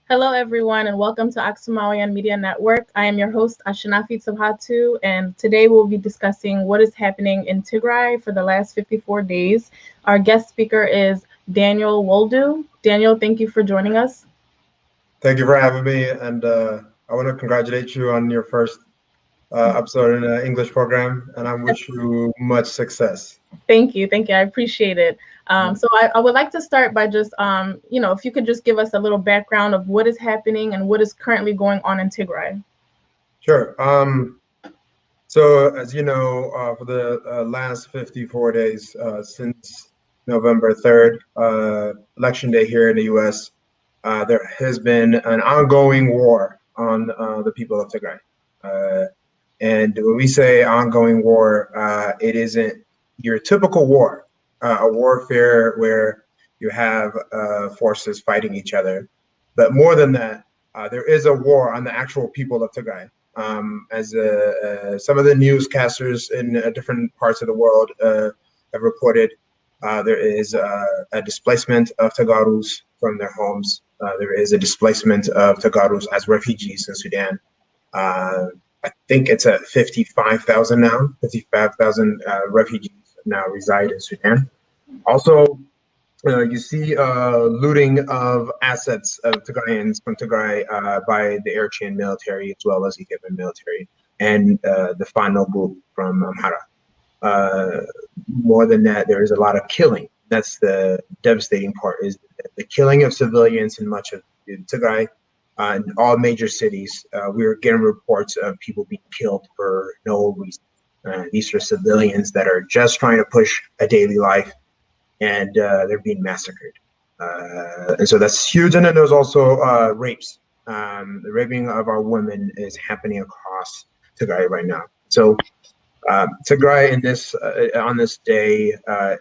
Hello, everyone, and welcome to Aksamawian Media Network. I am your host, Ashinafi Sabhatu, and today we'll be discussing what is happening in Tigray for the last 54 days. Our guest speaker is Daniel Woldu. Daniel, thank you for joining us. Thank you for having me, and I want to congratulate you on your first episode in the English program, and I wish you much success. Thank you. I appreciate it. So I would like to start by just, if you could just give us a little background of what is happening and what is currently going on in Tigray. Sure. So as you know, for the last 54 days since November 3rd, Election Day here in the U.S., there has been an ongoing war on the people of Tigray. And when we say ongoing war, it isn't your typical war, a warfare where you have forces fighting each other. But more than that, there is a war on the actual people of Tigray. As some of the newscasters in different parts of the world have reported, there is a displacement of Tagaros from their homes. There is a displacement of Tagaros as refugees in Sudan. I think it's at 55,000 now. 55,000 refugees now reside in Sudan. Also, you see looting of assets of Tigrayans from Tigray by the Eritrean military as well as Ethiopian military and the Fano group from Amhara. More than that, there is a lot of killing. That's the devastating part, is the killing of civilians in much of Tigray. In all major cities, we were getting reports of people being killed for no reason. These are civilians that are just trying to push a daily life, and they're being massacred. And so that's huge. And then there's also rapes. The raping of our women is happening across Tigray right now. So Tigray in this on this day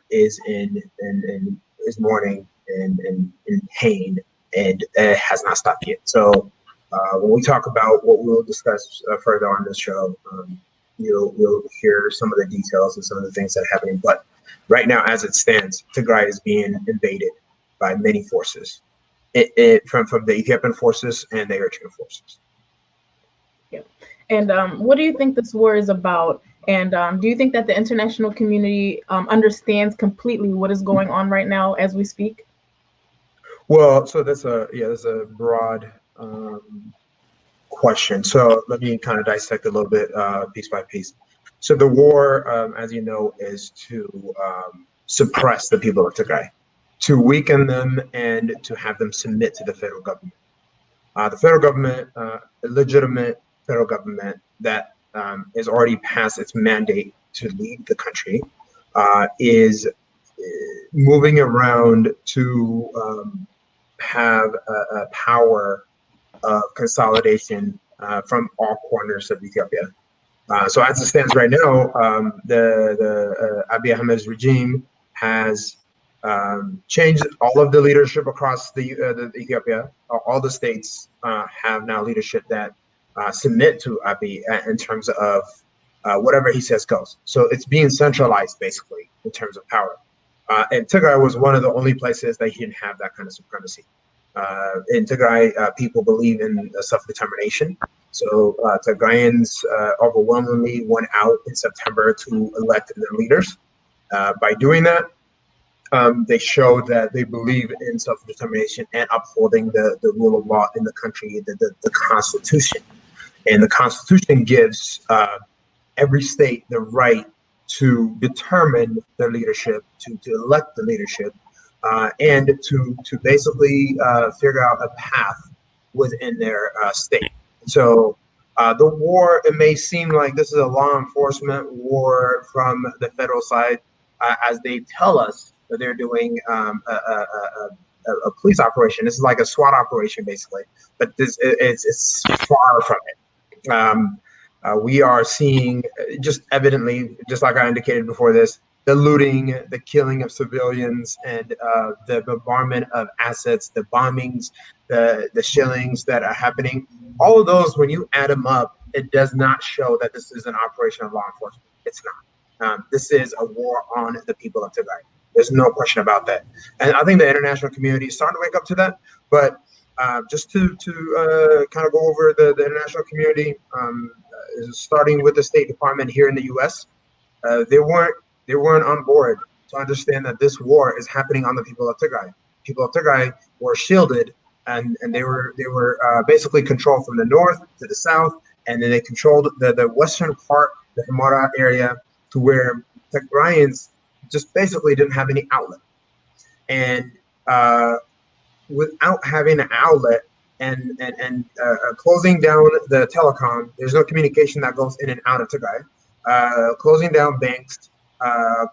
is is mourning and in pain, and it has not stopped yet. So when we talk about what we'll discuss further on this show, you'll hear some of the details and some of the things that are happening. But right now, as it stands, Tigray is being invaded by many forces, from the Ethiopian forces and the Eritrean forces. Yeah. And what do you think this war is about? And do you think that the international community understands completely what is going on right now as we speak? Well, so that's a broad question. So let me kind of dissect a little bit piece by piece. So the war, as you know, is to suppress the people of Tigray, to weaken them, and to have them submit to the federal government. The federal government, a legitimate federal government that is already past its mandate to lead the country, is moving around to have a power of consolidation from all corners of Ethiopia. So as it stands right now, the Abiy Ahmed's regime has changed all of the leadership across the Ethiopia. All the states have now leadership that submit to Abiy in terms of whatever he says goes. So it's being centralized basically in terms of power. And Tigray was one of the only places that he didn't have that kind of supremacy. In Tigray, people believe in self-determination. So Tigrayans overwhelmingly went out in September to elect their leaders. By doing that, they showed that they believe in self-determination and upholding the rule of law in the country, the Constitution. And the Constitution gives every state the right to determine their leadership, to elect the leadership, and to basically figure out a path within their state. So the war, it may seem like this is a law enforcement war from the federal side, as they tell us that they're doing a police operation. This is like a SWAT operation, basically, but it's far from it. We are seeing, just evidently, just like I indicated before this, the looting, the killing of civilians, and the bombardment of assets, the bombings, the shillings that are happening. All of those, when you add them up, it does not show that this is an operation of law enforcement. It's not. This is a war on the people of Tigray. There's no question about that. And I think the international community is starting to wake up to that. But Just to kind of go over the international community, starting with the State Department here in the U.S., they weren't on board to understand that this war is happening on the people of Tigray. People of Tigray were shielded, and they were basically controlled from the north to the south, and then they controlled the western part, the Himara area, to where Tigrayans just basically didn't have any outlet. And without having an outlet and closing down the telecom, there's no communication that goes in and out of Tigray. Closing down banks,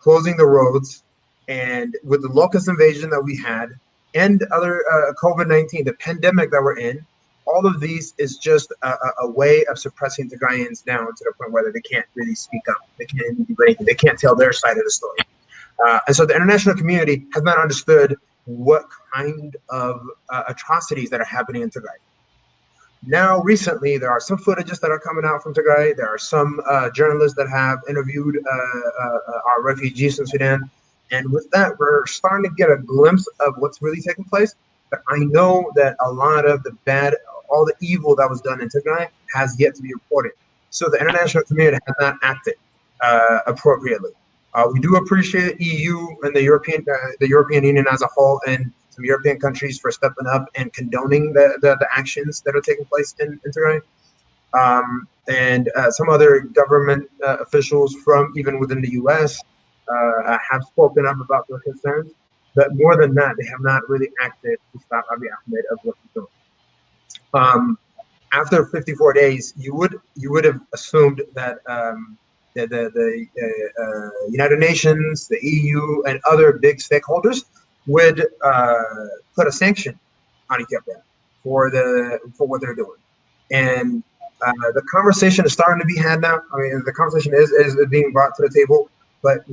closing the roads, and with the locust invasion that we had, and other COVID-19, the pandemic that we're in, all of these is just a way of suppressing Tigrayans down to the point where they can't really speak up. They can't do anything. They can't tell their side of the story. And so the international community has not understood what kind of atrocities that are happening in Tigray. Now, recently, there are some footages that are coming out from Tigray. There are some journalists that have interviewed our refugees in Sudan. And with that, we're starting to get a glimpse of what's really taking place. But I know that a lot of the bad, all the evil that was done in Tigray has yet to be reported. So the international community has not acted appropriately. We do appreciate EU and the European Union as a whole, and some European countries for stepping up and condoning the actions that are taking place in Tigray. And some other government officials from even within the U.S. Have spoken up about their concerns. But more than that, they have not really acted to stop Abiy Ahmed of what he's doing. After 54 days, you would have assumed that the United Nations, the EU, and other big stakeholders would put a sanction on Ethiopia for what they're doing. And the conversation is starting to be had now. I mean, the conversation is being brought to the table, but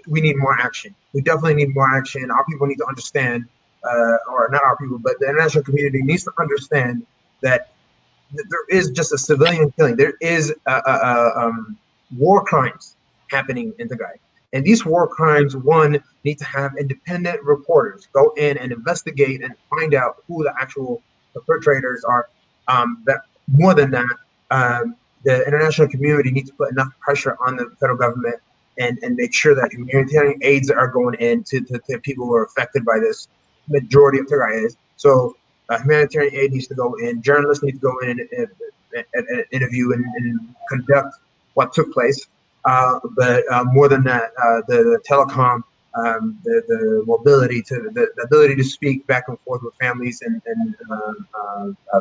we need more action. We definitely need more action. Our people need to understand, or not our people, but the international community needs to understand that there is just a civilian killing. There is war crimes happening in Tigray. And these war crimes, one, need to have independent reporters go in and investigate and find out who the actual perpetrators are. But more than that, the international community needs to put enough pressure on the federal government and make sure that humanitarian aids are going in to people who are affected by this. Majority of Tigray is. So humanitarian aid needs to go in. Journalists need to go in and interview and conduct what took place. But more than that, the telecom, the mobility, the ability to speak back and forth with families and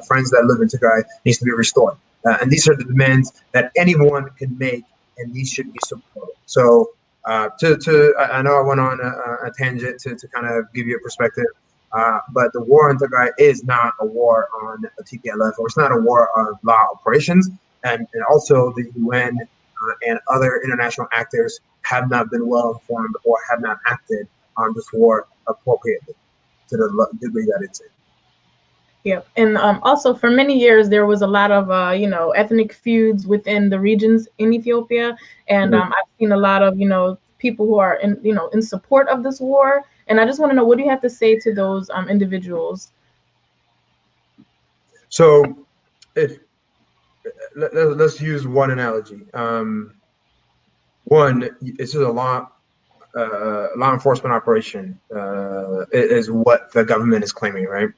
friends that live in Tigray needs to be restored. And these are the demands that anyone can make, and these should be supported. So I know I went on a tangent to kind of give you a perspective, but the war in Tigray is not a war on a TPLF, or it's not a war on law operations, and also the UN and other international actors have not been well informed or have not acted on this war appropriately to the degree that it's in. Yeah, and also for many years there was a lot of ethnic feuds within the regions in Ethiopia, and I've seen a lot of people who are in support of this war, and I just want to know, what do you have to say to those individuals? So, let's use one analogy. One, this is a law enforcement operation, is what the government is claiming, right?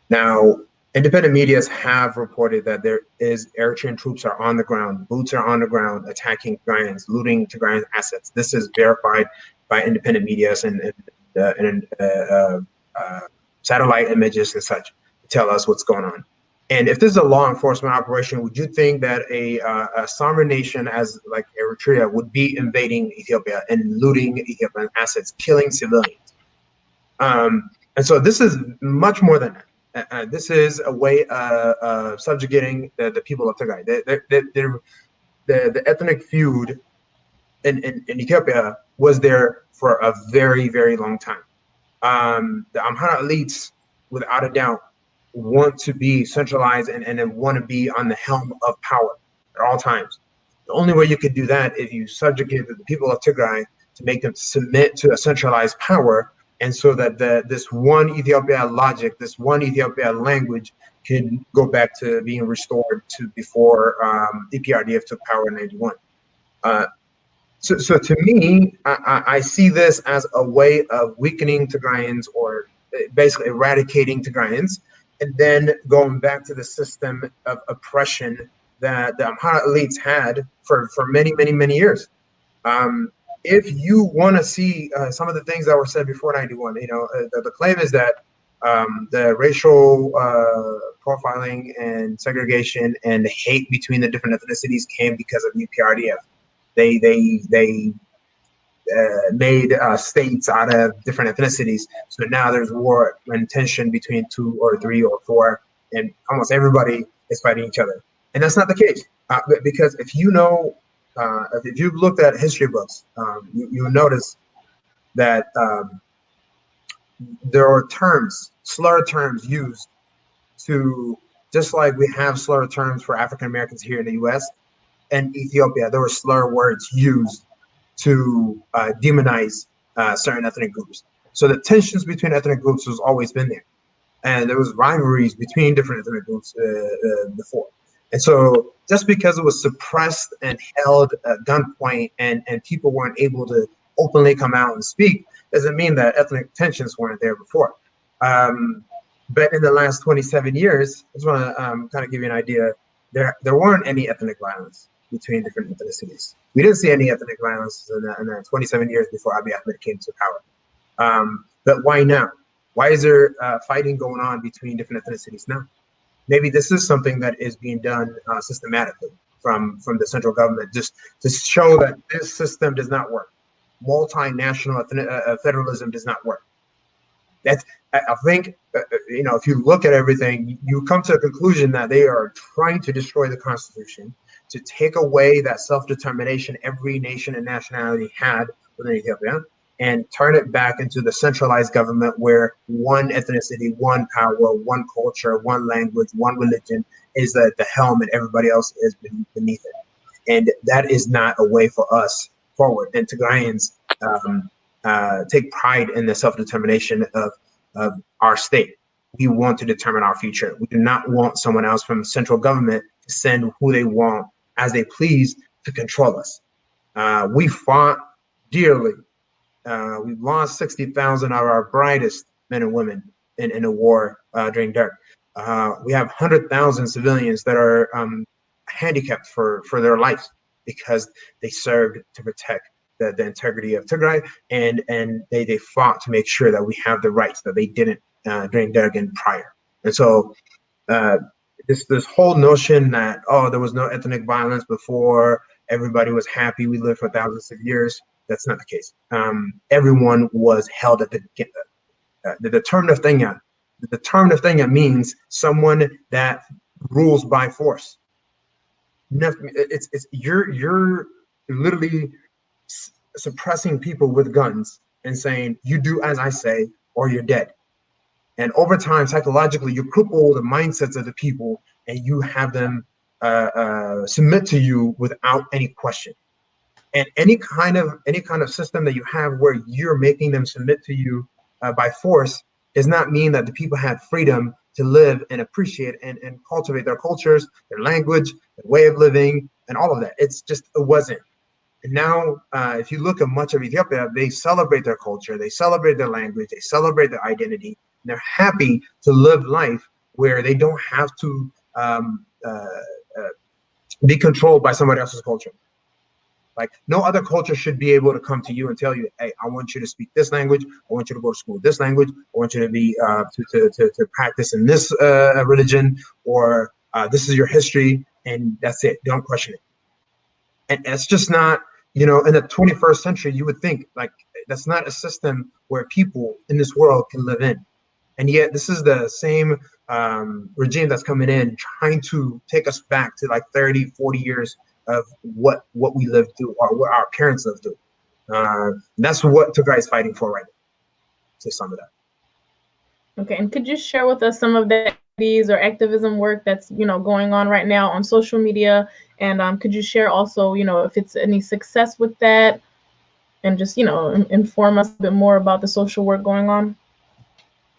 Now, independent medias have reported that there is Eritrean troops are on the ground, boots are on the ground, attacking Tigrayans, looting Tigrayan assets. This is verified by independent medias and satellite images and such to tell us what's going on. And if this is a law enforcement operation, would you think that a sovereign nation as like Eritrea would be invading Ethiopia and looting Ethiopian assets, killing civilians? And so this is much more than that. This is a way of subjugating the people of Tigray. The ethnic feud in Ethiopia was there for a very, very long time. The Amhara elites, without a doubt, want to be centralized and want to be on the helm of power at all times. The only way you could do that is you subjugate the people of Tigray to make them submit to a centralized power and so that this one Ethiopia logic, this one Ethiopia language can go back to being restored to before EPRDF took power in 91. So to me, I see this as a way of weakening Tigrayans, or basically eradicating Tigrayans, and then going back to the system of oppression that the Amhara elites had for many, many, many years. If you want to see some of the things that were said before 91, the claim is that the racial profiling and segregation and the hate between the different ethnicities came because of UPRDF. They made states out of different ethnicities. So now there's war and tension between 2 or 3 or 4, and almost everybody is fighting each other. And that's not the case, because if you know, if you've looked at history books, you'll notice that there are terms, slur terms used to, just like we have slur terms for African Americans here in the US and Ethiopia, there were slur words used to demonize certain ethnic groups. So the tensions between ethnic groups has always been there. And there was rivalries between different ethnic groups before. And so just because it was suppressed and held at gunpoint and people weren't able to openly come out and speak, doesn't mean that ethnic tensions weren't there before. But in the last 27 years, I just want to kind of give you an idea, there weren't any ethnic violence between different ethnicities. We didn't see any ethnic violence in the 27 years before Abiy Ahmed came to power. But why now? Why is there fighting going on between different ethnicities now? Maybe this is something that is being done systematically from the central government, just to show that this system does not work. Multinational federalism does not work. That's, I think, if you look at everything, you come to a conclusion that they are trying to destroy the Constitution, to take away that self-determination every nation and nationality had within Ethiopia, and turn it back into the centralized government where one ethnicity, one power, one culture, one language, one religion is at the helm and everybody else is beneath it. And that is not a way for us forward. And Tigrayans take pride in the self-determination of our state. We want to determine our future. We do not want someone else from the central government to send who they want as they please to control us. We fought dearly. We've lost 60,000 of our brightest men and women in a war during Dec. We have 100,000 civilians that are handicapped for their lives because they served to protect the integrity of Tigray, and they fought to make sure that we have the rights that they didn't during Dec and prior. And so this whole notion that, oh, there was no ethnic violence before, everybody was happy, we lived for thousands of years, that's not the case. Everyone was held at the determinative thing. The determinative thing means someone that rules by force. You're literally suppressing people with guns and saying, you do as I say or you're dead. And over time, psychologically, you cripple the mindsets of the people and you have them submit to you without any question. And any kind of system that you have where you're making them submit to you by force does not mean that the people have freedom to live and appreciate and cultivate their cultures, their language, their way of living, and all of that. It wasn't. And now, if you look at much of Ethiopia, they celebrate their culture, they celebrate their language, they celebrate their identity, and they're happy to live life where they don't have to be controlled by somebody else's culture. Like, no other culture should be able to come to you and tell you, hey, I want you to speak this language, I want you to go to school this language, I want you to be to practice in this religion, or this is your history, and that's it. Don't question it. And it's just not, in the 21st century, you would think like that's not a system where people in this world can live in. And yet this is the same regime that's coming in, trying to take us back to like 30, 40 years of what we lived through, or what our parents lived through. That's what Tigray is fighting for right now, to sum it up. Okay, and could you share with us some of the activities or activism work that's going on right now on social media, and could you share also if it's any success with that and just, inform us a bit more about the social work going on?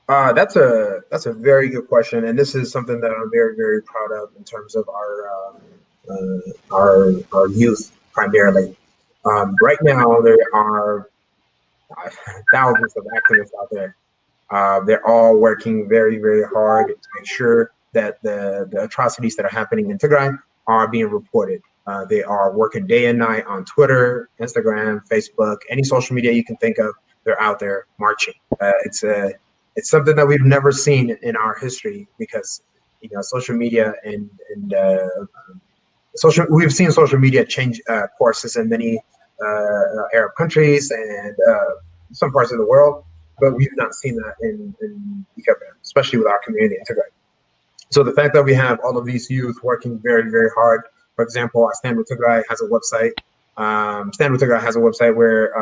That's a very good question, and this is something that I'm very, very proud of in terms of our youth primarily. Right now, there are thousands of activists out there. They're all working very, very hard to make sure that the atrocities that are happening in Tigray are being reported. They are working day and night on Twitter, Instagram, Facebook, any social media you can think of. They're out there marching. It's something that we've never seen in our history because social media and we've seen social media change courses in many Arab countries and some parts of the world, but we've not seen that in Ethiopia, especially with our community in Tigray. So the fact that we have all of these youth working very, very hard. For example, Stand With Tigray has a website. Stand With Tigray has a website where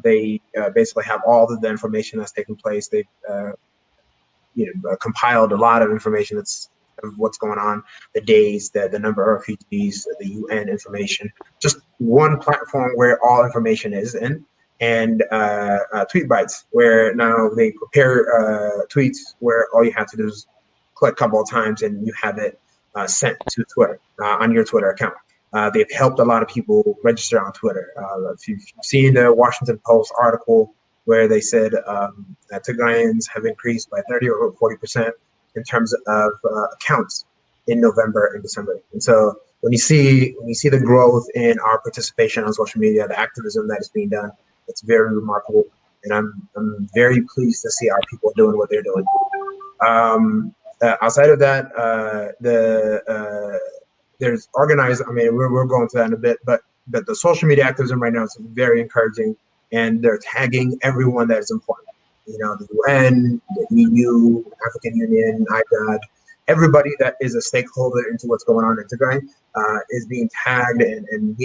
they basically have all of the information that's taking place. They've compiled a lot of information of what's going on, the days, the number of refugees, the UN information, just one platform where all information is in, and tweet bites where now they prepare tweets where all you have to do is click a couple of times and you have it sent to Twitter on your Twitter account. They've helped a lot of people register on Twitter. If you've seen the Washington Post article where they said that Tigrayans have increased by 30 or 40% in terms of accounts in November and December. And so when you see the growth in our participation on social media, the activism that is being done, it's very remarkable. And I'm very pleased to see our people doing what they're doing. Outside of that, there's organized. I mean, we're going to that in a bit, but the social media activism right now is very encouraging, and they're tagging everyone that is important. The UN, the EU, African Union, IGAD, everybody that is a stakeholder into what's going on in Tigray is being tagged and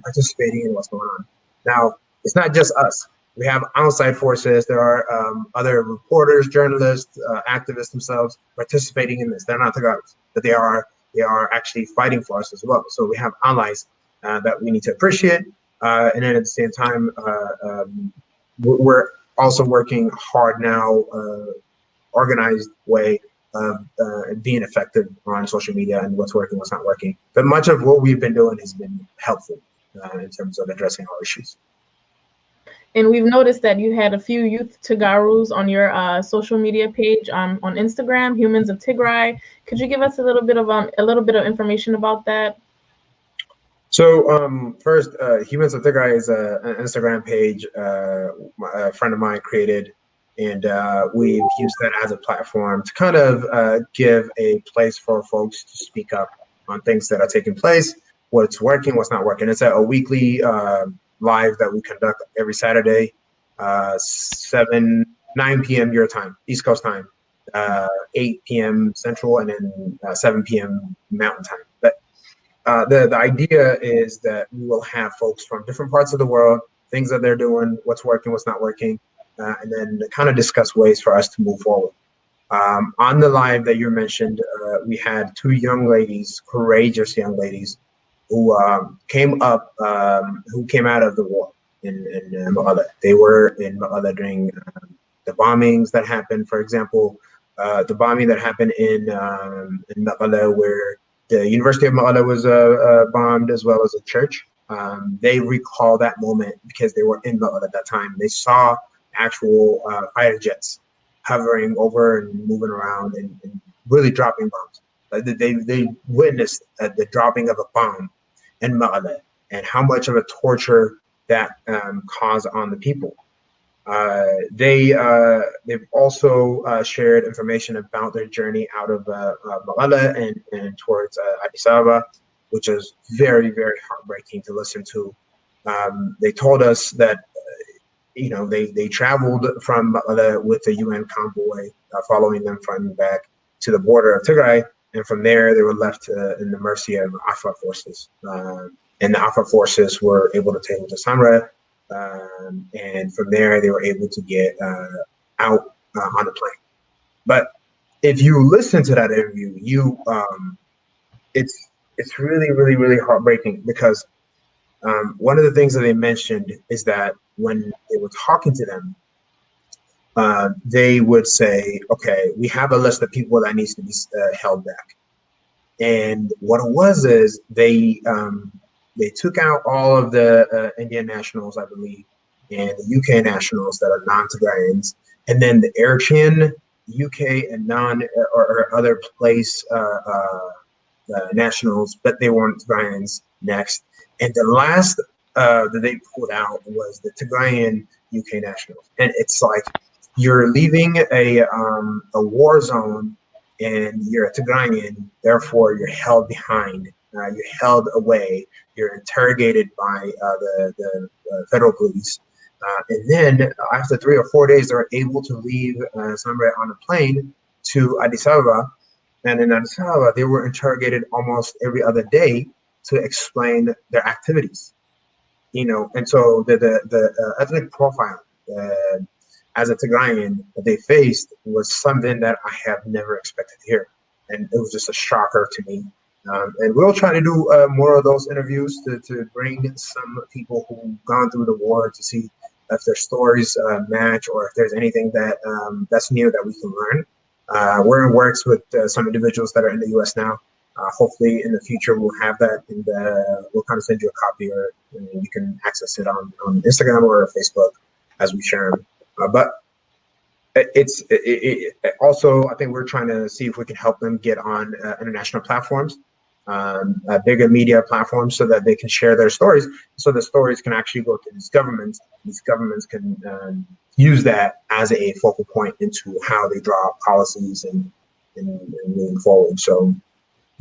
participating in what's going on. Now, it's not just us. We have outside forces. There are other reporters, journalists, activists themselves participating in this. They're not Tigrayans, but they are actually fighting for us as well. So we have allies that we need to appreciate. And then at the same time, we're also working hard now, organized way of being effective on social media and what's working, what's not working. But much of what we've been doing has been helpful in terms of addressing our issues. And we've noticed that you had a few youth Tigarus on your social media page on Instagram, Humans of Tigray. Could you give us a little bit of information about that? So first, Humans of Tigray is an Instagram page a friend of mine created, and we've used that as a platform to kind of give a place for folks to speak up on things that are taking place, what's working, what's not working. It's a weekly live that we conduct every Saturday, 9 p.m. your time, East Coast time, 8 p.m. Central, and then 7 p.m. Mountain time. But the idea is that we will have folks from different parts of the world, things that they're doing, what's working, what's not working, and then kind of discuss ways for us to move forward. On the live that you mentioned, we had two young ladies, courageous young ladies, who came out of the war in Ma'ala. They were in Ma'ala during the bombings that happened. For example, the bombing that happened in Ma'ala, where the University of Ma'ala was bombed, as well as a church. They recall that moment because they were in Ma'ala at that time. They saw actual fighter jets hovering over and moving around and really dropping bombs. They witnessed the dropping of a bomb in Ma'ala and how much of a torture that caused on the people. They've also shared information about their journey out of Ma'ala and towards Addis Ababa, which is very, very heartbreaking to listen to. They told us that they traveled from Ma'ala with the UN convoy, following them from back to the border of Tigray. And from there, they were left in the mercy of Afar forces. And the Afar forces were able to take them to Samra. And from there, they were able to get out on a plane. But if you listen to that interview, it's really, really, really heartbreaking because one of the things that they mentioned is that when they were talking to them, they would say, okay, we have a list of people that needs to be held back. And what it was is they took out all of the Indian nationals, I believe, and the UK nationals that are non-Tigrayans, and then the Eritrean, UK, and or other place nationals, but they weren't Tigrayans next. And the last that they pulled out was the Tigrayan UK nationals. And it's like you're leaving a war zone and you're a Tigrayan, therefore you're held behind, you're held away, you're interrogated by the federal police. And then after 3 or 4 days, they're able to leave somewhere on a plane to Addis Ababa. And in Addis Ababa, they were interrogated almost every other day to explain their activities. And so the ethnic profile as a Tigrayan that they faced was something that I have never expected to hear. And it was just a shocker to me. And we'll try to do more of those interviews to bring some people who've gone through the war to see if their stories match or if there's anything that that's new that we can learn. We're in works with some individuals that are in the U.S. now. Hopefully in the future we'll have that, and we'll kind of send you a copy, or you can access it on Instagram or Facebook as we share them. But it's also, I think we're trying to see if we can help them get on international platforms, bigger media platforms, so that they can share their stories, so the stories can actually go to these governments. These governments can use that as a focal point into how they draw policies and moving forward. So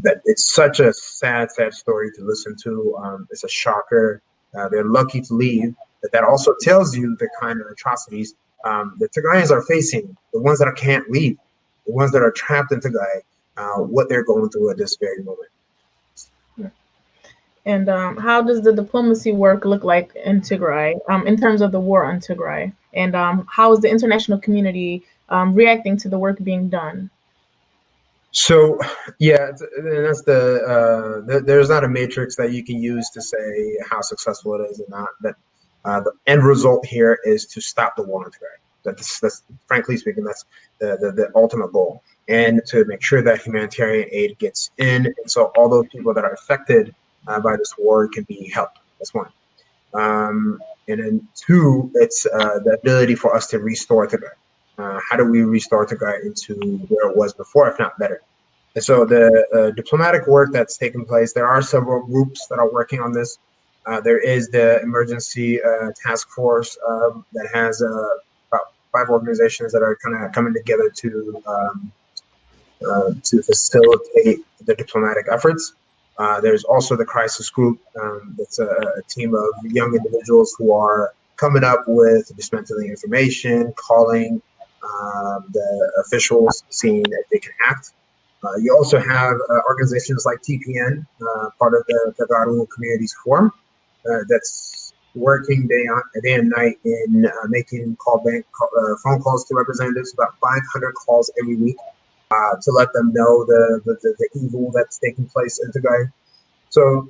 that it's such a sad story to listen to. It's a shocker. They're lucky to leave, but that also tells you the kind of atrocities the Tigrayans are facing, the ones that can't leave, the ones that are trapped in Tigray, what they're going through at this very moment. And how does the diplomacy work look like in Tigray in terms of the war on Tigray? And how is the international community reacting to the work being done? So, yeah, that's there's not a matrix that you can use to say how successful it is or not. But the end result here is to stop the war on Tigray. That's frankly speaking, that's the ultimate goal, and to make sure that humanitarian aid gets in, and so all those people that are affected by this war can be helped. That's one. And then two, it's the ability for us to restore Tigray. How do we restore Tigray into where it was before, if not better? And so the diplomatic work that's taken place, there are several groups that are working on this. There is the emergency task force that has about 5 organizations that are kind of coming together to facilitate the diplomatic efforts. There's also the crisis group. That's a team of young individuals who are coming up with dismantling information, calling the officials, seeing if they can act. You also have organizations like TPN, part of the Tagaru Communities Forum, that's working day and night in making phone calls to representatives, about 500 calls every week to let them know the evil that's taking place in Tigray. So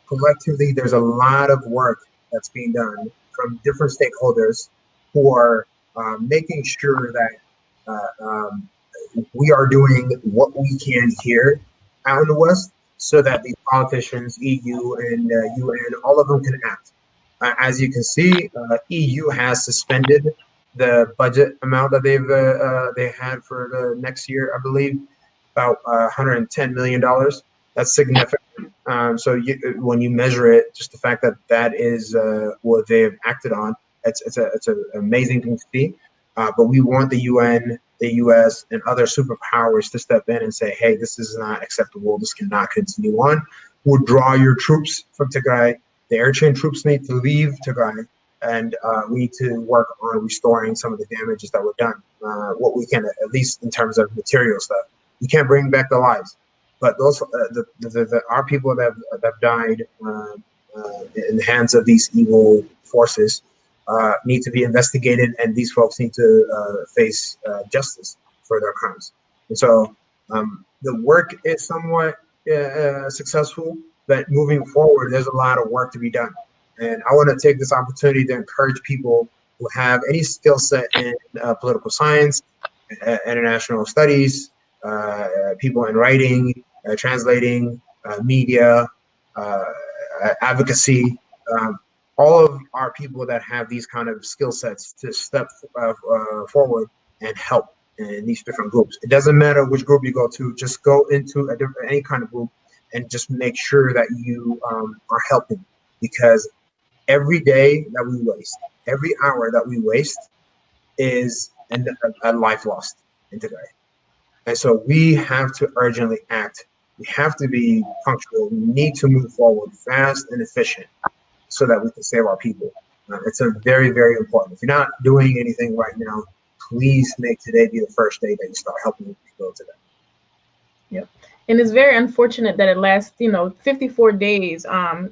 collectively, there's a lot of work that's being done from different stakeholders who are making sure that we are doing what we can here out in the West, so that the politicians, EU and UN, all of them can act. As you can see, EU has suspended the budget amount that they had for the next year, I believe, about $110 million. That's significant. So when you measure it, just the fact that that is what they have acted on, it's an amazing thing to see. But we want the UN, the US, and other superpowers to step in and say, hey, this is not acceptable. This cannot continue on. Withdraw your troops from Tigray. The Eritrean troops need to leave Tigray, and we need to work on restoring some of the damages that were done. What we can, at least in terms of material stuff. You can't bring back the lives, but those our people that have died in the hands of these evil forces need to be investigated, and these folks need to face justice for their crimes. And so the work is somewhat successful, but moving forward, there's a lot of work to be done. And I want to take this opportunity to encourage people who have any skill set in political science, international studies, people in writing, translating, media, uh, advocacy, all of our people that have these kind of skill sets to step forward and help in these different groups. It doesn't matter which group you go to, just go into any kind of group and just make sure that you are helping, because every day that we waste, every hour that we waste is a life lost in Tigray. And so we have to urgently act. We have to be punctual. We need to move forward fast and efficient so that we can save our people. It's a very, very important. If you're not doing anything right now, please make today be the first day that you start helping people today. Yep. And it's very unfortunate that it lasts, 54 days. And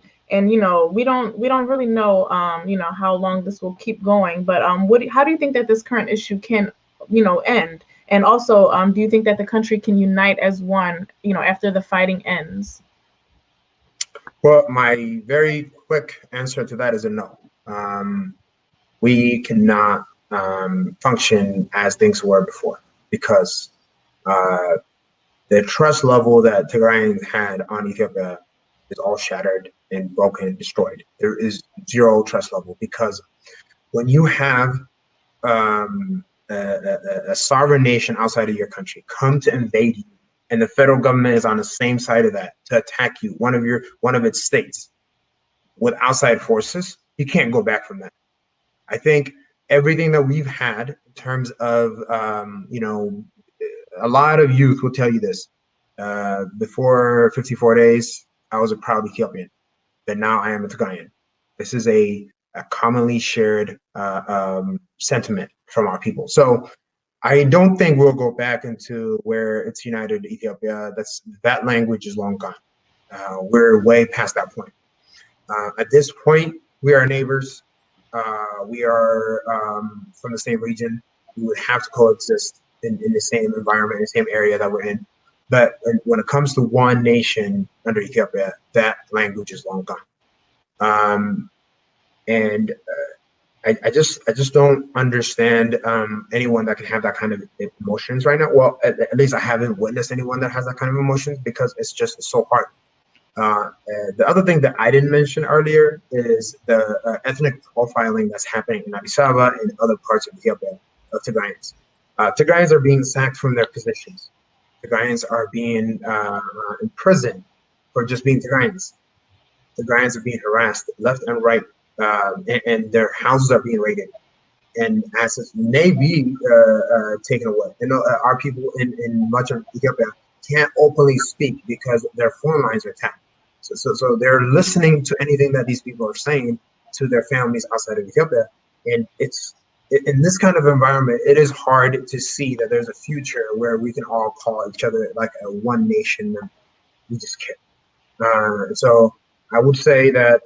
we don't really know, how long this will keep going. But how do you think that this current issue can, end? And also, do you think that the country can unite as one, after the fighting ends? Well, my very quick answer to that is a no. We cannot function as things were before, because the trust level that Tigrayans had on Ethiopia is all shattered and broken and destroyed. There is zero trust level, because when you have a sovereign nation outside of your country come to invade you, and the federal government is on the same side of that to attack you, one of its states, with outside forces, you can't go back from that. I think everything that we've had in terms of, a lot of youth will tell you this. Before 54 days, I was a proud Ethiopian, but now I am a Tigrayan. This is a commonly shared sentiment from our people. So I don't think we'll go back into where it's united Ethiopia. That language is long gone. We're way past that point. At this point, we are neighbors. We are from the same region. We would have to coexist in the same environment, the same area that we're in. But when it comes to one nation under Ethiopia, that language is long gone. And I just don't understand anyone that can have that kind of emotions right now. Well, at least I haven't witnessed anyone that has that kind of emotions, because it's just so hard. The other thing that I didn't mention earlier is the ethnic profiling that's happening in Addis Ababa and other parts of Ethiopia of Tigrayans. Tigrayans are being sacked from their positions. Tigrayans are being imprisoned for just being Tigrayans. Tigrayans are being harassed left and right, and their houses are being raided, and assets may be taken away. Our people in much of Ethiopia can't openly speak because their phone lines are tapped. So they're listening to anything that these people are saying to their families outside of Ethiopia. And it's in this kind of environment, it is hard to see that there's a future where we can all call each other like a one nation. We just can't. So I would say that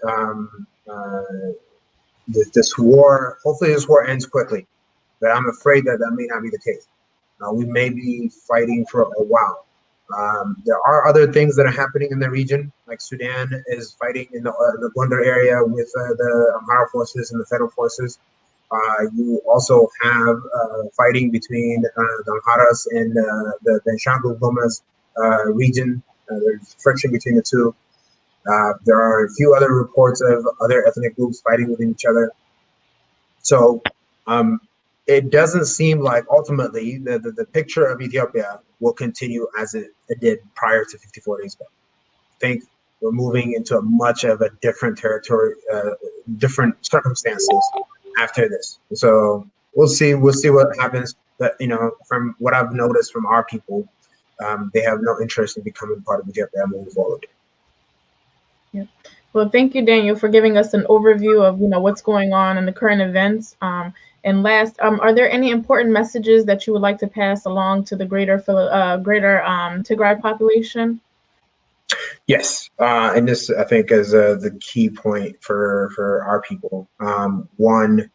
this war, hopefully this war ends quickly, but I'm afraid that may not be the case. We may be fighting for a while. There are other things that are happening in the region, like Sudan is fighting in the Gondar area with the Amhara forces and the federal forces. You also have fighting between the Amharas and the Benishangul Gumuz region. There's friction between the two. There are a few other reports of other ethnic groups fighting within each other. So it doesn't seem like ultimately the picture of Ethiopia will continue as it did prior to 54 days ago. I think we're moving into much of a different territory, different circumstances after this. So we'll see what happens. But from what I've noticed from our people, they have no interest in becoming part of Ethiopia moving forward. Yeah. Well, thank you, Daniel, for giving us an overview of what's going on in the current events. And last, are there any important messages that you would like to pass along to the greater Tigray population? Yes, and this I think is the key point for our people. One,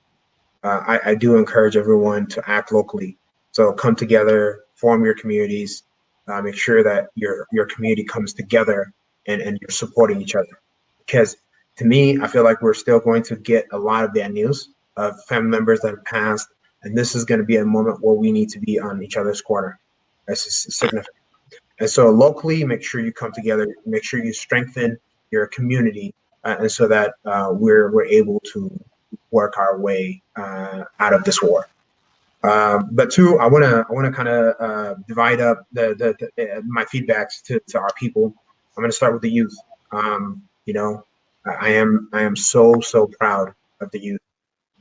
I do encourage everyone to act locally. So come together, form your communities, make sure that your community comes together and you're supporting each other. Because To me, I feel like we're still going to get a lot of bad news of family members that have passed, and this is going to be a moment where we need to be on each other's corner. That's significant. And so locally, make sure you come together, make sure you strengthen your community, and so that we're able to work our way out of this war. But two, I wanna kind of divide up my feedbacks to our people. I'm gonna start with the youth. You know, I am so proud of the youth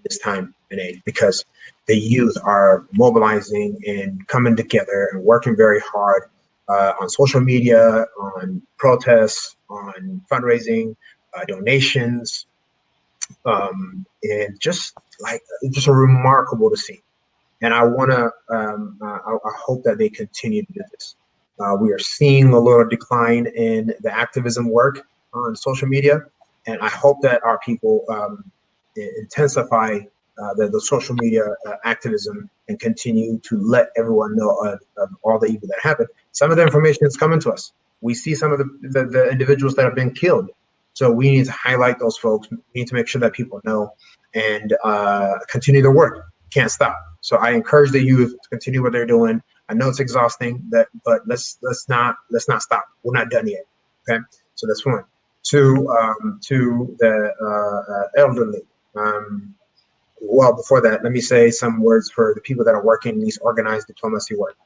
this time and age, because the youth are mobilizing and coming together and working very hard on social media, on protests, on fundraising, donations, and just remarkable to see. And I want to, I hope that they continue to do this. We are seeing a little decline in the activism work on social media, and I hope that our people intensify the social media activism and continue to let everyone know of all the evil that happened. Some of the information is coming to us. We see some of the individuals that have been killed. So we need to highlight those folks. We need to make sure that people know and continue their work. Can't stop. So I encourage the youth to continue what they're doing. I know it's exhausting, but let's not stop. We're not done yet. Okay. So that's one. To the elderly. Well, before that, let me say some words for the people that are working in these organized diplomacy work.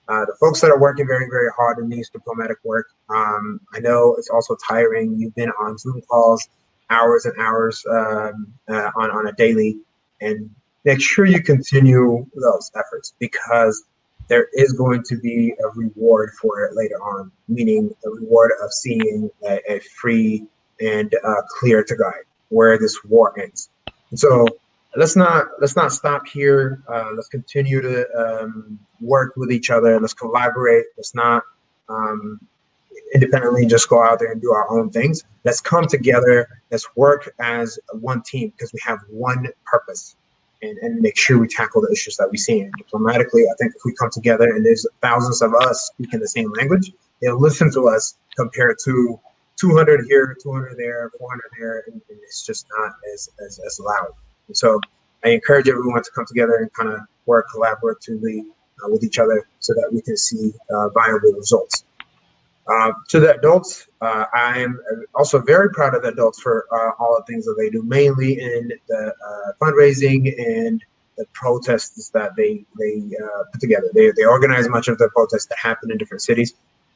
The folks that are working very hard in these diplomatic work. I know it's also tiring. You've been on Zoom calls hours and hours on a daily, and make sure you continue those efforts, because there is going to be a reward for it later on, meaning the reward of seeing a free and clear Tigray where this war ends. And so let's not stop here. Let's continue to work with each other. Let's collaborate. Let's not independently just go out there and do our own things. Let's come together. Let's work as one team, because we have one purpose. And make sure we tackle the issues that we see. And diplomatically, I think if we come together and there's thousands of us speaking the same language, they'll listen to us compared to 200 here, 200 there, 400 there, and it's just not as loud. And so I encourage everyone to come together and kind of work collaboratively with each other so that we can see viable results. To the adults, I am also very proud of the adults for all the things that they do, mainly in the fundraising and the protests that they put together. They organize much of the protests that happen in different cities,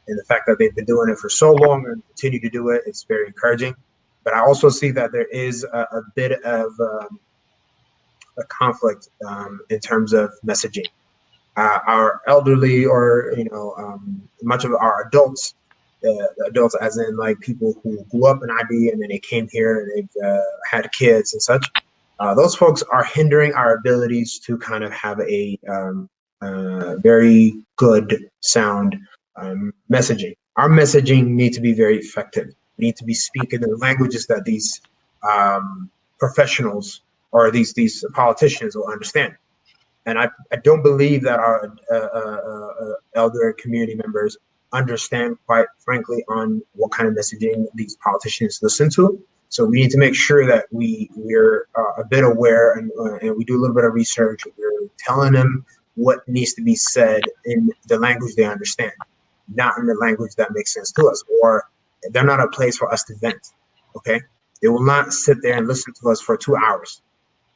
and the fact that they've been doing it for so long and continue to do it, it's very encouraging. But I also see that there is a bit of a conflict in terms of messaging. Our elderly, or much of our adults, adults as in like people who grew up in IB and then they came here and they've had kids and such, those folks are hindering our abilities to kind of have a very good sound messaging. Our messaging needs to be very effective. We need to be speaking the languages that these professionals or these politicians will understand. And I don't believe that our elder community members understand, quite frankly, on what kind of messaging these politicians listen to. So we need to make sure that we're a bit aware and we do a little bit of research. We're telling them what needs to be said in the language they understand, not in the language that makes sense to us, or they're not a place for us to vent, okay? They will not sit there and listen to us for 2 hours.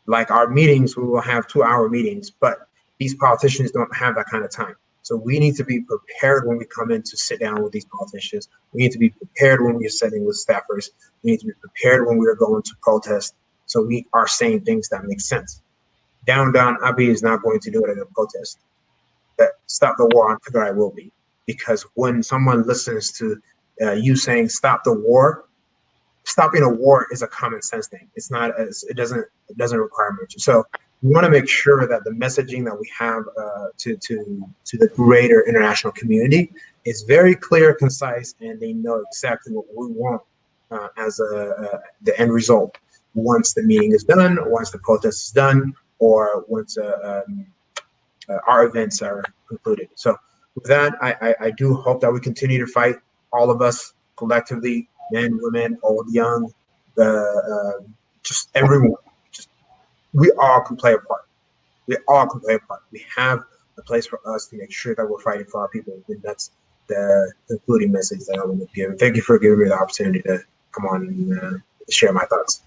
Like our meetings, we will have 2-hour meetings, but these politicians don't have that kind of time. So we need to be prepared when we come in to sit down with these politicians. We need to be prepared when we are sitting with staffers. We need to be prepared when we are going to protest. So we are saying things that make sense. Down, Abiy is not going to do it at a protest. But stop the war on Tigray will be. Because when someone listens to you saying stop the war, stopping a war is a common sense thing. It's not it doesn't require much. So we want to make sure that the messaging that we have to the greater international community is very clear, concise, and they know exactly what we want as the end result once the meeting is done, once the protest is done, or once our events are concluded. So with that, I do hope that we continue to fight, all of us collectively, men, women, old, young, just everyone. We all can play a part. We all can play a part. We have a place for us to make sure that we're fighting for our people. And that's the concluding message that I want to give. Thank you for giving me the opportunity to come on and share my thoughts.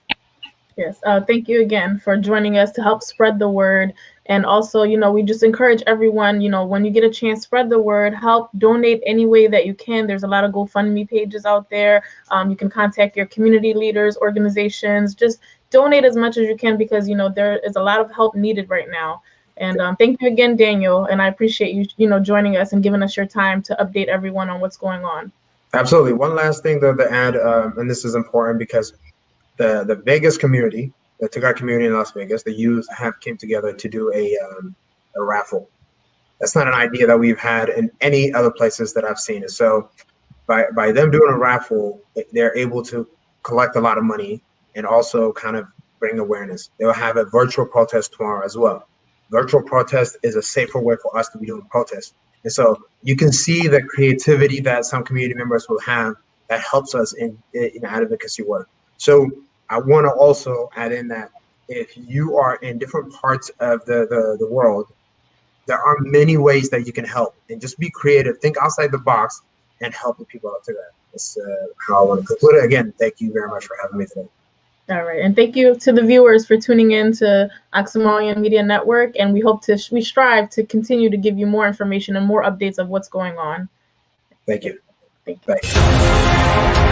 Yes, thank you again for joining us to help spread the word. And also, we just encourage everyone, when you get a chance, spread the word, help donate any way that you can. There's a lot of GoFundMe pages out there. You can contact your community leaders, organizations, just donate as much as you can because, there is a lot of help needed right now. And thank you again, Daniel. And I appreciate you, joining us and giving us your time to update everyone on what's going on. Absolutely. One last thing though to add, and this is important because the Vegas community, the Tigray community in Las Vegas, the youth came together to do a raffle. That's not an idea that we've had in any other places that I've seen it. So by them doing a raffle, they're able to collect a lot of money and also kind of bring awareness. They will have a virtual protest tomorrow as well. Virtual protest is a safer way for us to be doing protests. And so you can see the creativity that some community members will have that helps us in advocacy work. So I want to also add in that if you are in different parts of the world, there are many ways that you can help, and just be creative, think outside the box, and help the people out there. That's how I want to conclude it. Again, thank you very much for having me today. All right, and thank you to the viewers for tuning in to Activism Media Network, and we strive to continue to give you more information and more updates of what's going on. Thank you. Thank you. Bye.